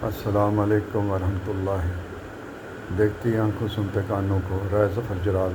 السلام علیکم ورحمۃ اللہ۔ دیکھتی آنکھوں سنتے کانوں کو رائے ظفر جلال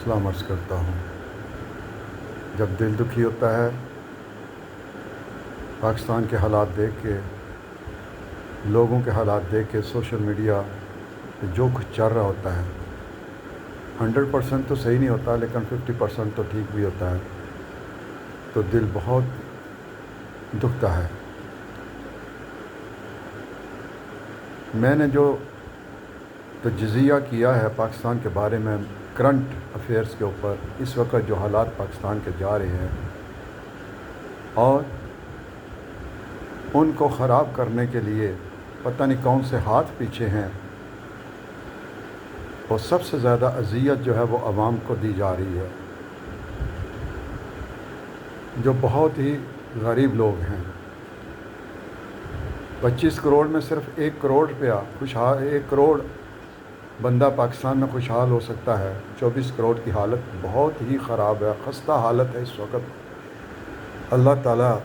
سلام عرض کرتا ہوں۔ جب دل دکھی ہوتا ہے پاکستان کے حالات دیکھ کے، لوگوں کے حالات دیکھ کے، سوشل میڈیا پہ جو کچھ چل رہا ہوتا ہے 100% تو صحیح نہیں ہوتا، لیکن 50% تو ٹھیک بھی ہوتا ہے، تو دل بہت دکھتا ہے۔ میں نے جو تجزیہ کیا ہے پاکستان کے بارے میں، کرنٹ افیئرس کے اوپر، اس وقت جو حالات پاکستان کے جا رہے ہیں اور ان کو خراب کرنے کے لیے پتہ نہیں کون سے ہاتھ پیچھے ہیں، اور سب سے زیادہ اذیت جو ہے وہ عوام کو دی جا رہی ہے، جو بہت ہی غریب لوگ ہیں۔ 25 کروڑ میں صرف 1 کروڑ روپیہ خوشحال، 1 کروڑ بندہ پاکستان میں خوشحال ہو سکتا ہے۔ 24 کروڑ کی حالت بہت ہی خراب ہے، خستہ حالت ہے اس وقت۔ اللہ تعالیٰ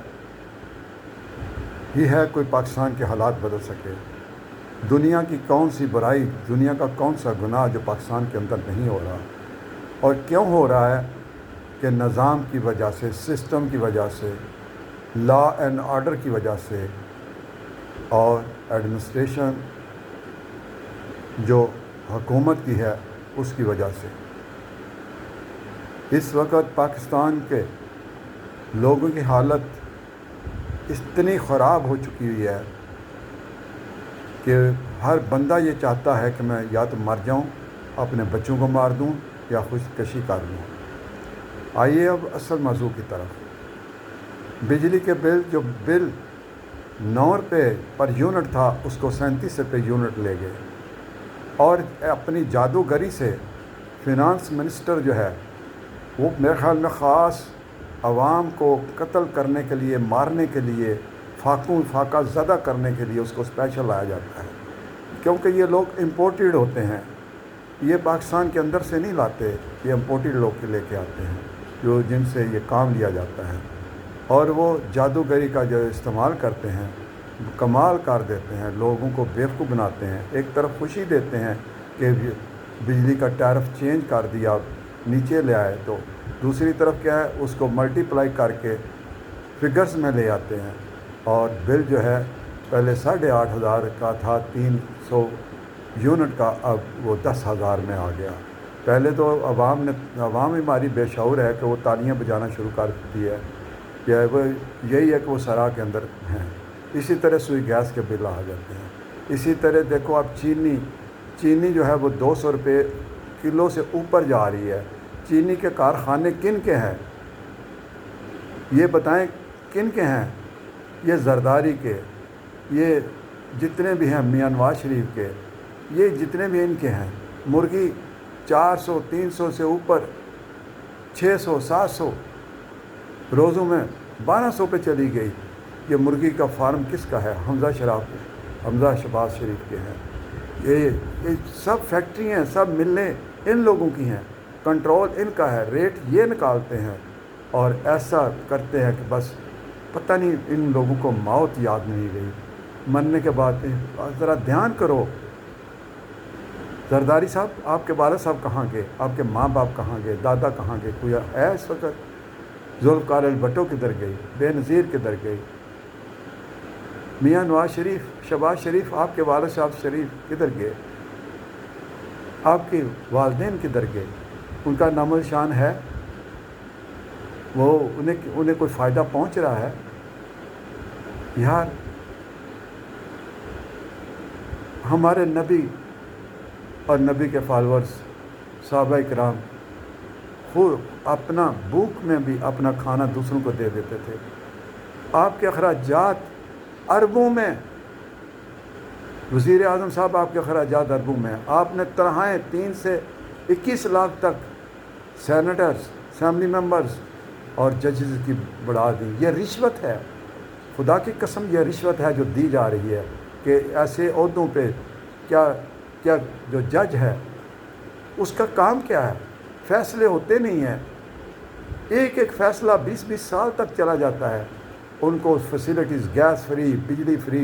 ہی ہے کوئی پاکستان کے حالات بدل سکے۔ دنیا کی کون سی برائی، دنیا کا کون سا گناہ جو پاکستان کے اندر نہیں ہو رہا، اور کیوں ہو رہا ہے؟ کہ نظام کی وجہ سے، سسٹم کی وجہ سے، لا اینڈ آرڈر کی وجہ سے، اور ایڈمنسٹریشن جو حکومت کی ہے اس کی وجہ سے۔ اس وقت پاکستان کے لوگوں کی حالت اتنی خراب ہو چکی ہوئی ہے کہ ہر بندہ یہ چاہتا ہے کہ میں یا تو مر جاؤں، اپنے بچوں کو مار دوں، یا خودکشی کر لوں۔ آئیے اب اصل موضوع کی طرف۔ بجلی کے بل، جو بل 9 روپے پر یونٹ تھا، اس کو 37 روپے یونٹ لے گئے، اور اپنی جادوگری سے فنانس منسٹر جو ہے وہ میرے خیال میں خاص عوام کو قتل کرنے کے لیے، مارنے کے لیے، فاقہ زدہ کرنے کے لیے اس کو اسپیشل لایا جاتا ہے، کیونکہ یہ لوگ امپورٹڈ ہوتے ہیں، یہ پاکستان کے اندر سے نہیں لاتے، یہ امپورٹڈ لوگ لے کے آتے ہیں جو جن سے یہ کام لیا جاتا ہے، اور وہ جادوگری کا جو استعمال کرتے ہیں، کمال کر دیتے ہیں، لوگوں کو بیوقوف بناتے ہیں۔ ایک طرف خوشی دیتے ہیں کہ بجلی کا ٹیرف چینج کر دیا، نیچے لے آئے، تو دوسری طرف کیا ہے، اس کو ملٹی پلائی کر کے فگرز میں لے آتے ہیں، اور بل جو ہے پہلے 8,500 کا تھا، 300 یونٹ کا، اب وہ 10,000 میں آ گیا۔ پہلے تو عوام ہماری بے شعور ہے کہ وہ تالیاں بجانا شروع کر دیتی ہے، کہ وہ یہی ہے کہ وہ سرا کے اندر ہیں۔ اسی طرح سوئی گیس کے بل آ جاتے ہیں۔ اسی طرح دیکھو اب چینی جو ہے وہ 200 روپے کلو سے اوپر جا رہی ہے۔ چینی کے کارخانے کن کے ہیں؟ یہ بتائیں کن کے ہیں؟ یہ زرداری کے، یہ جتنے بھی ہیں میاں نواز شریف کے، یہ جتنے بھی ان کے ہیں۔ مرغی 400 300 سے اوپر، 600 700، روزوں میں 1200 پہ چلی گئی۔ یہ مرغی کا فارم کس کا ہے؟ حمزہ شہباز شریف کے ہیں۔ یہ سب فیکٹری ہیں، سب ملیں ان لوگوں کی ہیں، کنٹرول ان کا ہے، ریٹ یہ نکالتے ہیں، اور ایسا کرتے ہیں کہ بس پتہ نہیں ان لوگوں کو موت یاد نہیں رہی مرنے کے بعد۔ ذرا دھیان کرو، زرداری صاحب، آپ کے والد صاحب کہاں گئے؟ آپ کے ماں باپ کہاں گئے؟ دادا کہاں گئے؟ کوئی ہے اس وقت؟ ذوالفقار بھٹو کدھر گئی؟ بے نظیر کدھر گئی؟ میاں نواز شریف، شہباز شریف، آپ کے والد صاحب شریف کدھر گئے؟ آپ کے والدین کدھر گئے؟ ان کا نام و نشان ہے؟ وہ انہیں کوئی فائدہ پہنچ رہا ہے؟ یار ہمارے نبی اور نبی کے فالورز، صحابہ کرام، خود اپنا بھوک میں بھی اپنا کھانا دوسروں کو دے دیتے تھے۔ آپ کے اخراجات اربوں میں، وزیر اعظم صاحب آپ کے اخراجات اربوں میں، آپ نے تنہائیں 3 سے 21 لاکھ تک سینیٹرز، اسمبلی ممبرز اور ججز کی بڑھا دی۔ یہ رشوت ہے، خدا کی قسم یہ رشوت ہے جو دی جا رہی ہے، کہ ایسے عہدوں پہ کیا جو جج ہے اس کا کام کیا ہے؟ فیصلے ہوتے نہیں ہیں، ایک فیصلہ 20 سال تک چلا جاتا ہے۔ ان کو فیسلٹیز، گیس فری، بجلی فری،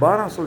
1200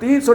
300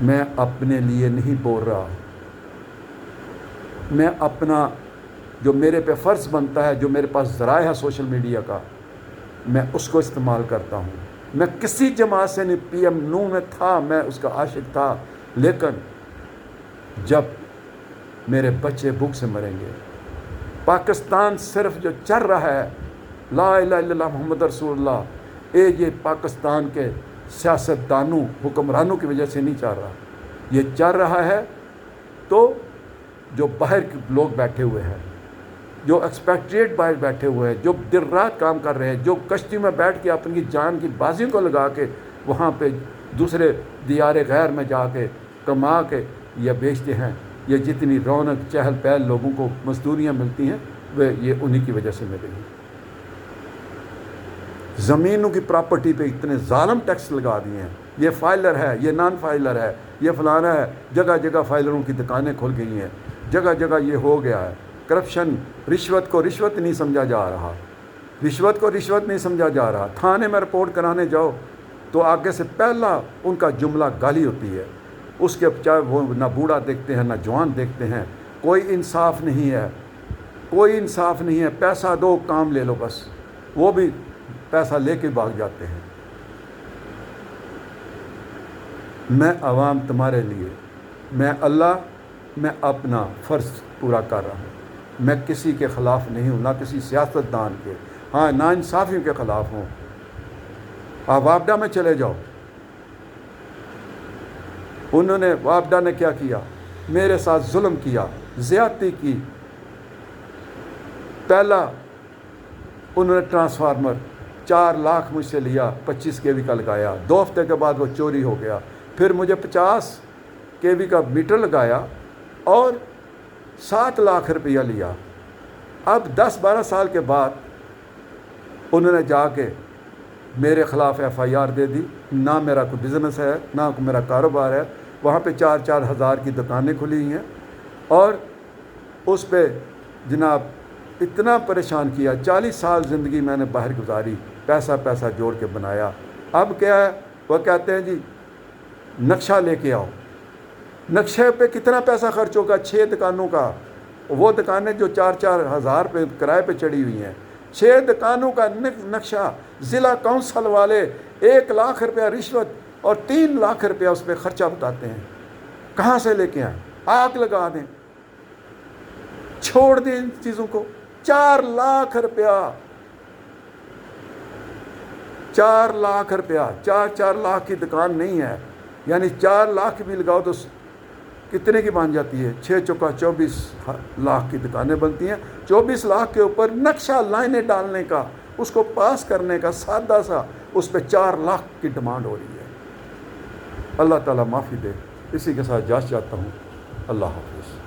میں اپنے لیے نہیں بول رہا، میں اپنا جو میرے پہ فرض بنتا ہے، جو میرے پاس ذرائع ہے سوشل میڈیا کا، میں اس کو استعمال کرتا ہوں۔ میں کسی جماعت سے نہیں، پی ایم نو میں تھا، میں اس کا عاشق تھا، لیکن جب میرے بچے بھوک سے مریں گے، پاکستان صرف جو چل رہا ہے لا الہ الا اللہ محمد رسول اللہ، یہ پاکستان کے سیاستدانوں حکمرانوں کی وجہ سے نہیں چل رہا، یہ چل رہا ہے تو جو باہر کے لوگ بیٹھے ہوئے ہیں، جو ایکسپیکٹریٹ باہر بیٹھے ہوئے ہیں، جو دن رات کام کر رہے ہیں، جو کشتی میں بیٹھ کے اپنی جان کی بازی کو لگا کے وہاں پہ دوسرے دیار غیر میں جا کے کما کے یہ بیچتے ہیں، یہ جتنی رونق چہل پہل لوگوں کو مزدوریاں ملتی ہیں وہ یہ انہی کی وجہ سے مل رہی ہیں۔ زمینوں کی پراپرٹی پہ اتنے ظالم ٹیکس لگا دیے ہیں، یہ فائلر ہے، یہ نان فائلر ہے، یہ فلانا ہے، جگہ جگہ فائلروں کی دکانیں کھل گئی ہیں، جگہ جگہ یہ ہو گیا ہے۔ کرپشن، رشوت کو رشوت نہیں سمجھا جا رہا، رشوت کو رشوت نہیں سمجھا جا رہا۔ تھانے میں رپورٹ کرانے جاؤ تو آگے سے پہلا ان کا جملہ گالی ہوتی ہے، اس کے چاہے وہ نہ بوڑھا دیکھتے ہیں نہ جوان دیکھتے ہیں، کوئی انصاف نہیں ہے، کوئی انصاف نہیں ہے، پیسہ دو کام لے لو بس، وہ بھی پیسہ لے کے بھاگ جاتے ہیں۔ میں عوام تمہارے لیے، میں اللہ، میں اپنا فرض پورا کر رہا ہوں، میں کسی کے خلاف نہیں ہوں، نہ کسی سیاستدان کے، ہاں نا انصافیوں کے خلاف ہوں۔ آپ وابڈا میں چلے جاؤ، انہوں نے وابڈا نے کیا کیا؟ میرے ساتھ ظلم کیا، زیادتی کی۔ پہلا انہوں نے ٹرانسفارمر 4 لاکھ مجھ سے لیا، 25 کے وی کا لگایا، 2 ہفتے کے بعد وہ چوری ہو گیا، پھر مجھے 50 کے وی کا میٹر لگایا اور 7 لاکھ روپیہ لیا۔ اب 10-12 سال کے بعد انہوں نے جا کے میرے خلاف ایف آئی آر دے دی، نہ میرا کوئی بزنس ہے نہ میرا کاروبار ہے، وہاں پہ 4-4 ہزار کی دکانیں کھلی ہیں، اور اس پہ جناب اتنا پریشان کیا۔ 40 سال زندگی میں نے باہر گزاری، پیسہ جوڑ کے بنایا۔ اب کیا ہے؟ وہ کہتے ہیں جی نقشہ لے کے آؤ۔ نقشے پہ کتنا پیسہ خرچ ہوگا؟ 6 دکانوں کا، وہ دکانیں جو 4-4 ہزار پہ کرائے پہ چڑھی ہوئی ہیں، 6 دکانوں کا نقشہ، ضلع کونسل والے 1 لاکھ روپیہ رشوت اور 3 لاکھ روپیہ اس پہ خرچہ بتاتے ہیں۔ کہاں سے لے کے آئیں؟ آگ لگا دیں، چھوڑ دیں ان چیزوں کو۔ 4 لاکھ روپیہ، 4 لاکھ روپیہ، 4 لاکھ کی دکان نہیں ہے، یعنی 4 لاکھ بھی لگاؤ تو کتنے کی بن جاتی ہے؟ 6 چوکا 24 لاکھ کی دکانیں بنتی ہیں۔ 24 لاکھ کے اوپر نقشہ لائنیں ڈالنے کا، اس کو پاس کرنے کا سادہ سا، اس پہ 4 لاکھ کی ڈیمانڈ ہو رہی ہے۔ اللہ تعالیٰ معافی دے۔ اسی کے ساتھ جاس چاہتا ہوں۔ اللہ حافظ۔